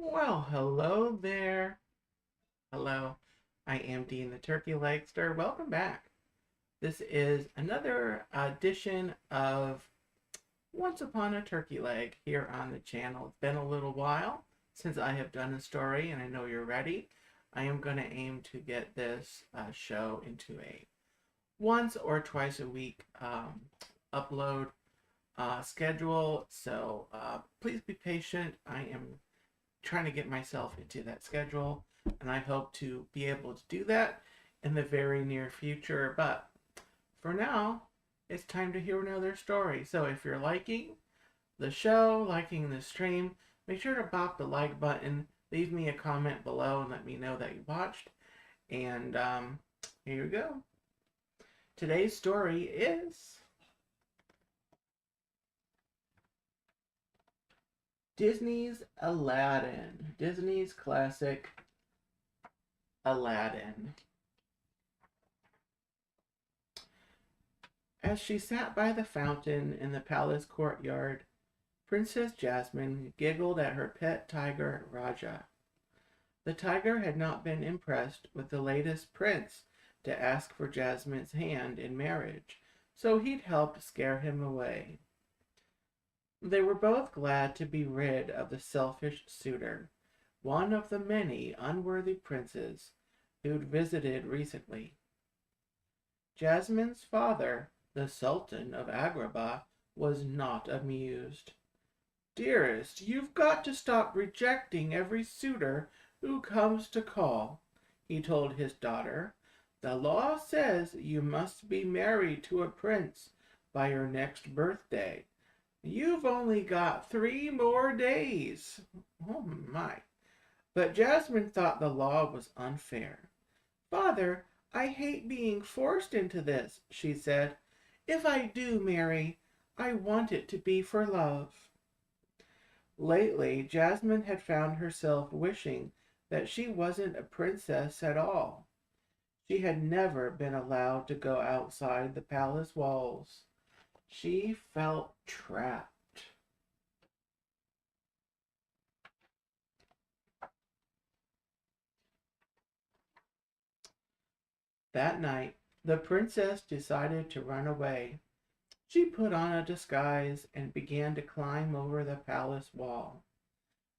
Well, hello there. Hello. I am Dean the Turkey Legster. Welcome back. This is another edition of Once Upon a Turkey Leg here on the channel. It's been a little while since I have done a story, and I know you're ready. I am going to aim to get this show into a once or twice a week upload schedule. So please be patient. I am trying to get myself into that schedule, and I hope to be able to do that in the very near future. But for now, it's time to hear another story. So if you're liking the show, liking the stream, make sure to pop the like button, leave me a comment below, and let me know that you watched. And here we go. Today's story is Disney's Aladdin. Disney's classic Aladdin. As she sat by the fountain in the palace courtyard, Princess Jasmine giggled at her pet tiger, Raja. The tiger had not been impressed with the latest prince to ask for Jasmine's hand in marriage, so he'd helped scare him away. They were both glad to be rid of the selfish suitor, one of the many unworthy princes who'd visited recently. Jasmine's father, the Sultan of Agrabah, was not amused. "Dearest, you've got to stop rejecting every suitor who comes to call," he told his daughter. "The law says you must be married to a prince by your next birthday. You've only got 3 more days." Oh my. But Jasmine thought the law was unfair. "Father, I hate being forced into this," she said. "If I do marry, I want it to be for love." Lately, Jasmine had found herself wishing that she wasn't a princess at all. She had never been allowed to go outside the palace walls. She felt trapped. That night, the princess decided to run away. She put on a disguise and began to climb over the palace wall.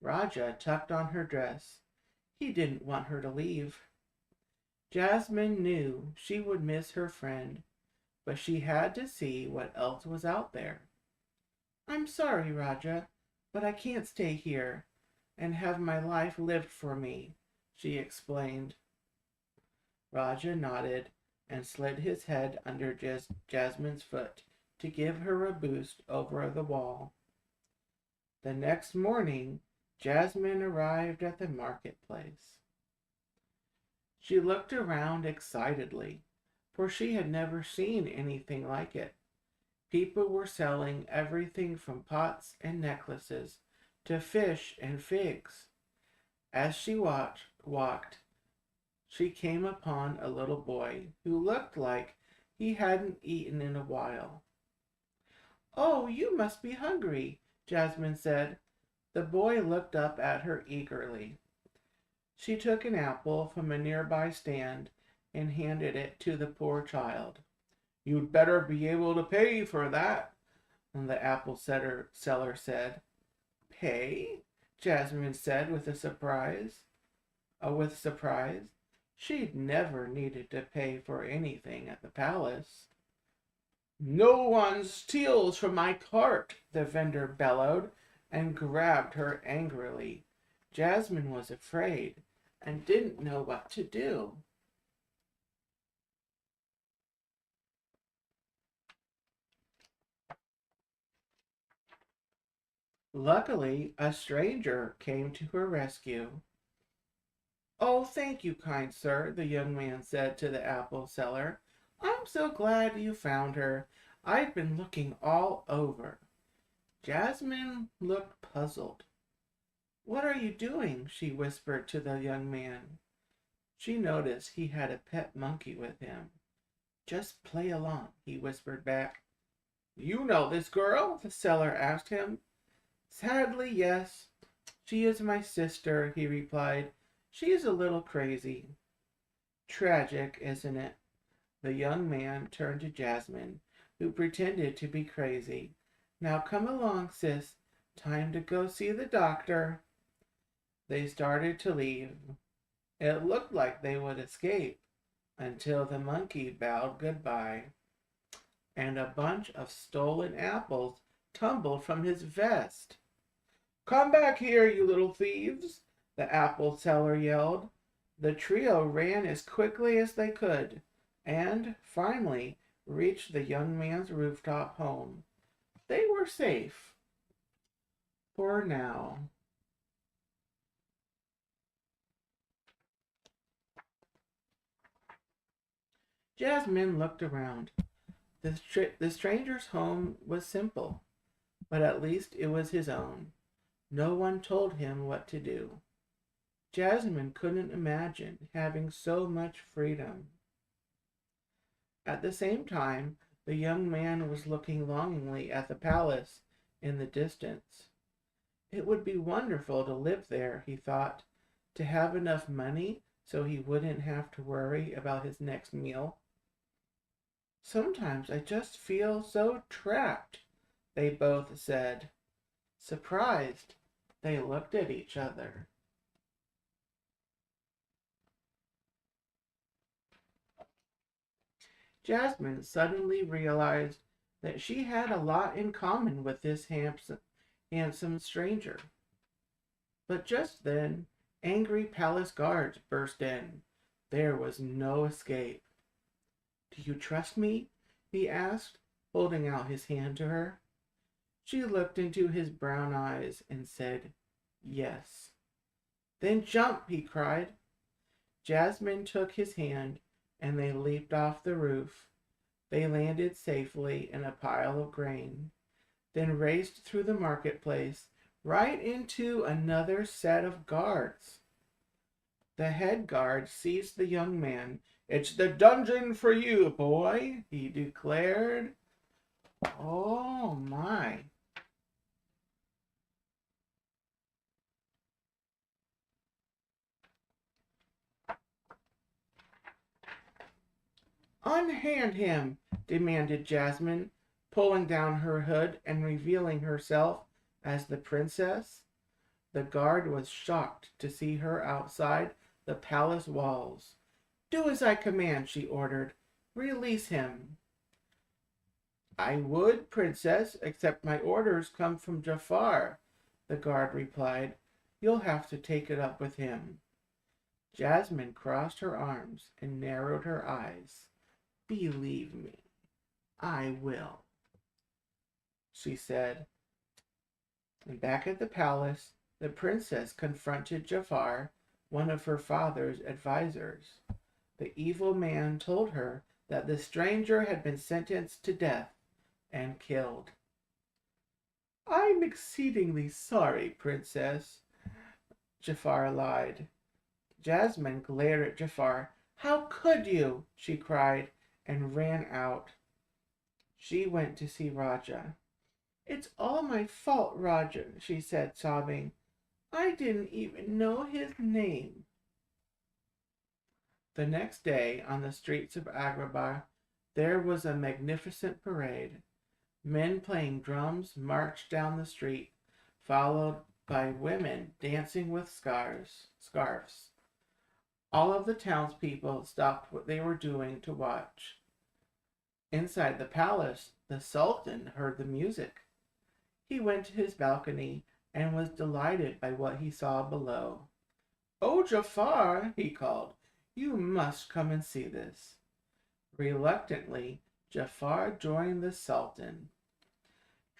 Raja tucked on her dress. He didn't want her to leave. Jasmine knew she would miss her friend, but she had to see what else was out there. "I'm sorry, Raja, but I can't stay here and have my life lived for me," she explained. Raja nodded and slid his head under Jasmine's foot to give her a boost over the wall. The next morning, Jasmine arrived at the marketplace. She looked around excitedly, for she had never seen anything like it. People were selling everything from pots and necklaces to fish and figs. As she walked, she came upon a little boy who looked like he hadn't eaten in a while. "Oh, you must be hungry," Jasmine said. The boy looked up at her eagerly. She took an apple from a nearby stand and handed it to the poor child. "You'd better be able to pay for that," the apple seller said. "Pay?" Jasmine said with surprise. She'd never needed to pay for anything at the palace. "No one steals from my cart," the vendor bellowed and grabbed her angrily. Jasmine was afraid and didn't know what to do. Luckily, a stranger came to her rescue. "Oh, thank you, kind sir," the young man said to the apple seller. "I'm so glad you found her. I've been looking all over." Jasmine looked puzzled. "What are you doing?" she whispered to the young man. She noticed he had a pet monkey with him. "Just play along," he whispered back. "You know this girl?" the seller asked him. "Sadly, yes. She is my sister, he replied. She is a little crazy. Tragic, isn't it? The young man turned to Jasmine, who pretended to be crazy. Now come along, sis. Time to go see the doctor. They started to leave. It looked like they would escape until the monkey bowed goodbye, and a bunch of stolen apples tumbled from his vest. Come back here, you little thieves, the apple seller yelled. The trio ran as quickly as they could, and finally reached the young man's rooftop home. They were safe. For now. Jasmine looked around. The stranger's home was simple, but at least it was his own. No one told him what to do. Jasmine couldn't imagine having so much freedom. At the same time, the young man was looking longingly at the palace in the distance. It would be wonderful to live there, he thought, to have enough money so he wouldn't have to worry about his next meal. Sometimes I just feel so trapped, they both said. Surprised, they looked at each other. Jasmine suddenly realized that she had a lot in common with this handsome stranger. But just then, angry palace guards burst in. There was no escape. Do you trust me? He asked, holding out his hand to her. She looked into his brown eyes and said, Yes. Then jump, he cried. Jasmine took his hand and they leaped off the roof. They landed safely in a pile of grain, then raced through the marketplace right into another set of guards. The head guard seized the young man. It's the dungeon for you, boy, he declared. Oh my. Unhand him, demanded Jasmine, pulling down her hood and revealing herself as the princess. The guard was shocked to see her outside the palace walls. Do as I command, she ordered. Release him. I would, princess, except my orders come from Jafar, the guard replied. You'll have to take it up with him. Jasmine crossed her arms and narrowed her eyes. Believe me, I will, she said. And back at the palace, the princess confronted Jafar, one of her father's advisors. The evil man told her that the stranger had been sentenced to death and killed. I'm exceedingly sorry, princess, Jafar lied. Jasmine glared at Jafar. How could you? She cried and ran out. She went to see Raja. It's all my fault, Raja, she said, sobbing. I didn't even know his name. The next day, on the streets of Agrabah, there was a magnificent parade. Men playing drums marched down the street, followed by women dancing with scarves. All of the townspeople stopped what they were doing to watch. Inside the palace, the Sultan heard the music. He went to his balcony and was delighted by what he saw below. Oh, Jafar, he called, you must come and see this. Reluctantly, Jafar joined the Sultan.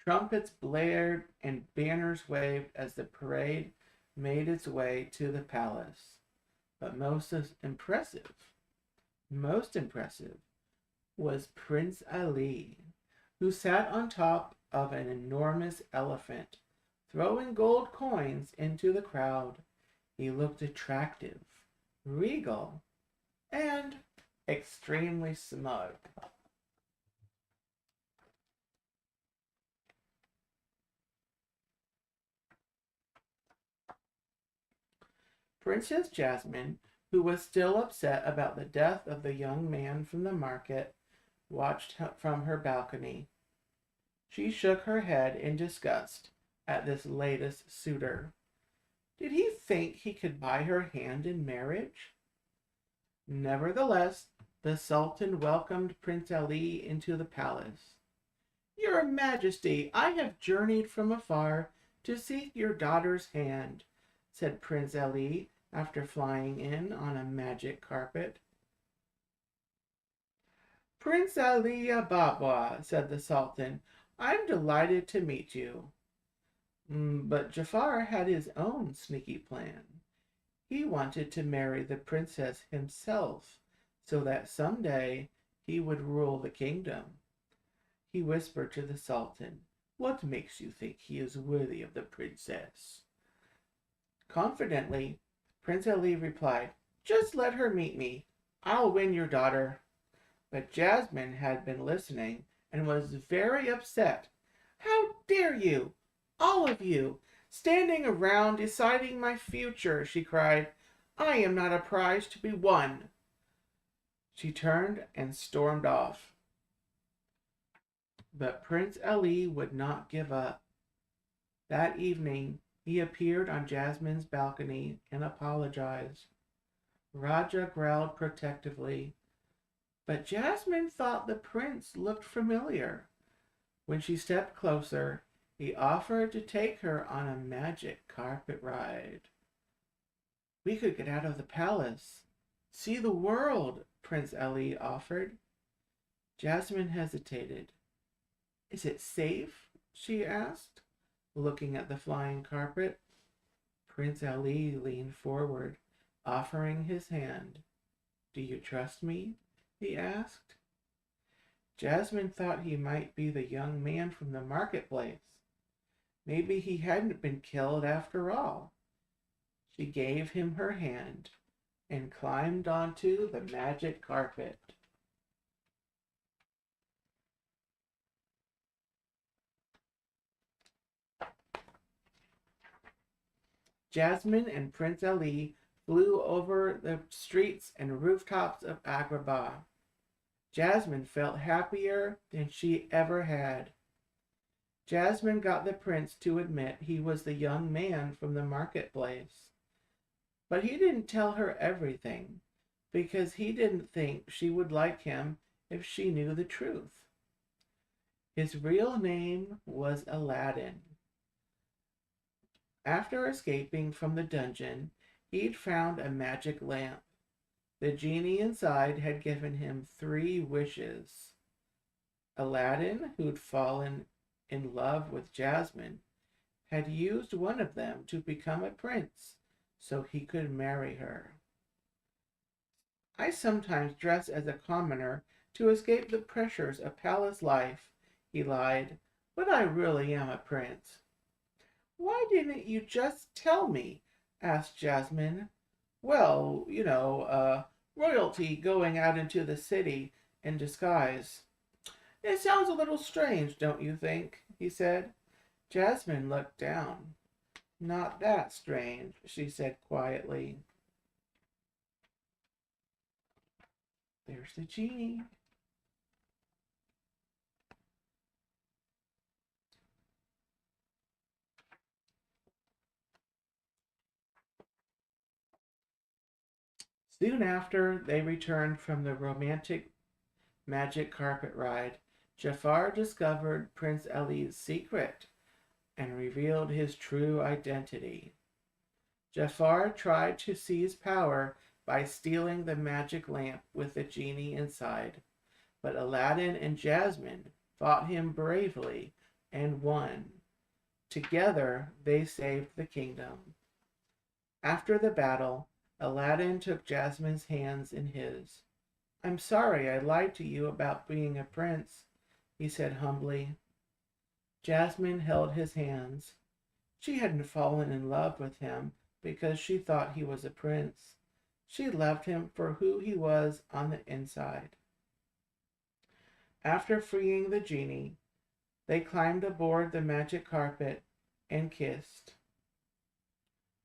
Trumpets blared and banners waved as the parade made its way to the palace. But most impressive was Prince Ali, who sat on top of an enormous elephant, throwing gold coins into the crowd. He looked attractive, regal, and extremely smug. Princess Jasmine, who was still upset about the death of the young man from the market, watched from her balcony. She shook her head in disgust at this latest suitor. Did he think he could buy her hand in marriage? Nevertheless, the Sultan welcomed Prince Ali into the palace. Your Majesty, I have journeyed from afar to seek your daughter's hand, said Prince Ali after flying in on a magic carpet. Prince Ali Ababa, said the Sultan, I'm delighted to meet you. But Jafar had his own sneaky plan. He wanted to marry the princess himself so that someday he would rule the kingdom. He whispered to the Sultan, What makes you think he is worthy of the princess? Confidently, Prince Ali replied, Just let her meet me. I'll win your daughter. But Jasmine had been listening and was very upset. How dare you, all of you, standing around deciding my future, she cried. I am not a prize to be won. She turned and stormed off. But Prince Ali would not give up. That evening, he appeared on Jasmine's balcony and apologized. Raja growled protectively, but Jasmine thought the prince looked familiar. When she stepped closer, he offered to take her on a magic carpet ride. We could get out of the palace, see the world, Prince Ali offered. Jasmine hesitated. Is it safe? She asked, looking at the flying carpet. Prince Ali leaned forward, offering his hand. Do you trust me? He asked. Jasmine thought he might be the young man from the marketplace. Maybe he hadn't been killed after all. She gave him her hand and climbed onto the magic carpet. Jasmine and Prince Ali flew over the streets and rooftops of Agrabah. Jasmine felt happier than she ever had. Jasmine got the prince to admit he was the young man from the marketplace. But he didn't tell her everything, because he didn't think she would like him if she knew the truth. His real name was Aladdin. After escaping from the dungeon, he'd found a magic lamp. The genie inside had given him 3 wishes. Aladdin, who'd fallen in love with Jasmine, had used one of them to become a prince so he could marry her. I sometimes dress as a commoner to escape the pressures of palace life, he lied, but I really am a prince. Why didn't you just tell me? Asked Jasmine. Well, royalty going out into the city in disguise. It sounds a little strange, don't you think? He said. Jasmine looked down. Not that strange, she said quietly. There's the genie. Soon after they returned from the romantic magic carpet ride, Jafar discovered Prince Ali's secret and revealed his true identity. Jafar tried to seize power by stealing the magic lamp with the genie inside, but Aladdin and Jasmine fought him bravely and won. Together, they saved the kingdom. After the battle, Aladdin took Jasmine's hands in his. I'm sorry I lied to you about being a prince, he said humbly. Jasmine held his hands. She hadn't fallen in love with him because she thought he was a prince. She loved him for who he was on the inside. After freeing the genie, they climbed aboard the magic carpet and kissed.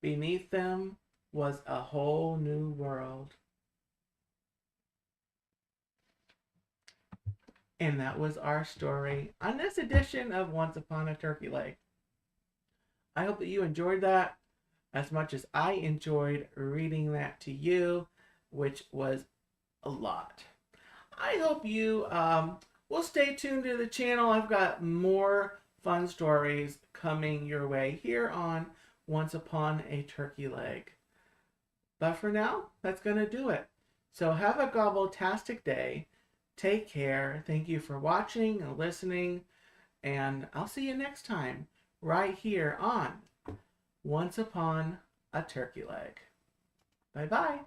Beneath them, was a whole new world. And that was our story on this edition of Once Upon a Turkey Leg. I hope that you enjoyed that as much as I enjoyed reading that to you, which was a lot. I hope you will stay tuned to the channel. I've got more fun stories coming your way here on Once Upon a Turkey Leg. But for now, that's going to do it. So have a gobble-tastic day. Take care. Thank you for watching and listening. And I'll see you next time right here on Once Upon a Turkey Leg. Bye-bye.